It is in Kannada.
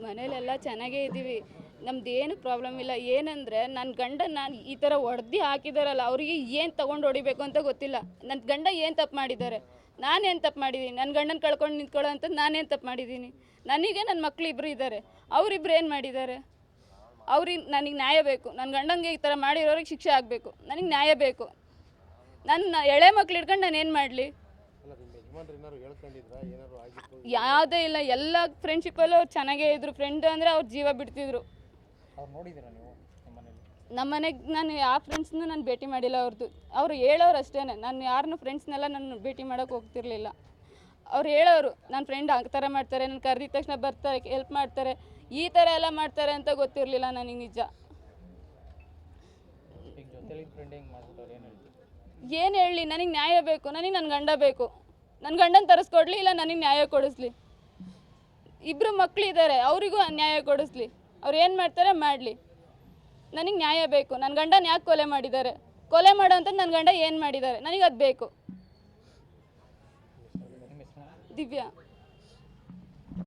ಮನೇಲೆಲ್ಲ ಚೆನ್ನಾಗೇ ಇದ್ದೀವಿ, ನಮ್ದೇನು ಪ್ರಾಬ್ಲಮ್ ಇಲ್ಲ. ಏನಂದರೆ ನನ್ನ ಗಂಡ ನಾನು ಈ ಥರ ಹೊಡೆದು ಹಾಕಿದಾರಲ್ಲ, ಅವರಿಗೆ ಏನು ತೊಗೊಂಡು ಹೊಡಿಬೇಕು ಅಂತ ಗೊತ್ತಿಲ್ಲ. ನನ್ನ ಗಂಡ ಏನು ತಪ್ಪು ಮಾಡಿದ್ದಾರೆ, ನಾನೇನು ತಪ್ಪು ಮಾಡಿದ್ದೀನಿ? ನನ್ನ ಗಂಡನ ಕಳ್ಕೊಂಡು ನಿಂತ್ಕೊಳ್ಳೋ ಅಂಥದ್ದು ನಾನೇನು ತಪ್ಪು ಮಾಡಿದ್ದೀನಿ? ನನಗೆ ನನ್ನ ಮಕ್ಕಳು ಇಬ್ಬರು ಇದ್ದಾರೆ, ಅವರಿಬ್ಬರು ಏನು ಮಾಡಿದ್ದಾರೆ? ಅವ್ರಿಗೆ ನನಗೆ ನ್ಯಾಯ ಬೇಕು. ನನ್ನ ಗಂಡಂಗೆ ಈ ಥರ ಮಾಡಿರೋರಿಗೆ ಶಿಕ್ಷೆ ಆಗಬೇಕು, ನನಗೆ ನ್ಯಾಯ ಬೇಕು. ನನ್ನ ಎಳೆ ಮಕ್ಳು ಹಿಡ್ಕೊಂಡು ನಾನು ಏನು ಮಾಡಲಿ? ಯಾವುದೇ ಇಲ್ಲ, ಎಲ್ಲ ಫ್ರೆಂಡ್ಶಿಪ್ಪಲ್ಲೂ ಅವ್ರು ಚೆನ್ನಾಗೇ ಇದ್ದರು. ಫ್ರೆಂಡ್ ಅಂದರೆ ಅವ್ರು ಜೀವ ಬಿಡ್ತಿದ್ರು. ನಮ್ಮ ಮನೆಗೆ ನಾನು ಯಾವ ಫ್ರೆಂಡ್ಸ್ನೂ ನಾನು ಭೇಟಿ ಮಾಡಿಲ್ಲ ಅವ್ರದ್ದು. ಅವರು ಹೇಳೋರು ಅಷ್ಟೇ, ನಾನು ಯಾರನ್ನೂ ಫ್ರೆಂಡ್ಸ್ನೆಲ್ಲ ನಾನು ಭೇಟಿ ಮಾಡೋಕ್ಕೆ ಹೋಗ್ತಿರ್ಲಿಲ್ಲ. ಅವ್ರು ಹೇಳೋರು ನನ್ನ ಫ್ರೆಂಡ್ ಆ ಥರ ಮಾಡ್ತಾರೆ, ನಾನು ಕರೆದಿದ ತಕ್ಷಣ ಬರ್ತಾರೆ, ಹೆಲ್ಪ್ ಮಾಡ್ತಾರೆ, ಈ ಥರ ಎಲ್ಲ ಮಾಡ್ತಾರೆ ಅಂತ ಗೊತ್ತಿರಲಿಲ್ಲ ನನಗೆ ನಿಜ. ಏನು ಹೇಳಲಿ? ನನಗೆ ನ್ಯಾಯ ಬೇಕು, ನನಗೆ ನನ್ನ ಗಂಡ ಬೇಕು. ನನ್ನ ಗಂಡನ ತರಿಸ್ಕೊಡ್ಲಿ, ಇಲ್ಲ ನನಗೆ ನ್ಯಾಯ ಕೊಡಿಸ್ಲಿ. ಇಬ್ಬರು ಮಕ್ಕಳಿದ್ದಾರೆ, ಅವರಿಗೂ ನ್ಯಾಯ ಕೊಡಿಸ್ಲಿ. ಅವ್ರು ಏನು ಮಾಡ್ತಾರೆ ಮಾಡಲಿ, ನನಗೆ ನ್ಯಾಯ ಬೇಕು. ನನ್ನ ಗಂಡನ ಯಾಕೆ ಕೊಲೆ ಮಾಡಿದ್ದಾರೆ? ಕೊಲೆ ಮಾಡೋ ಅಂಥದ್ದು ನನ್ನ ಗಂಡ ಏನು ಮಾಡಿದ್ದಾರೆ? ನನಗೆ ಅದು ಬೇಕು. ದಿವ್ಯಾ.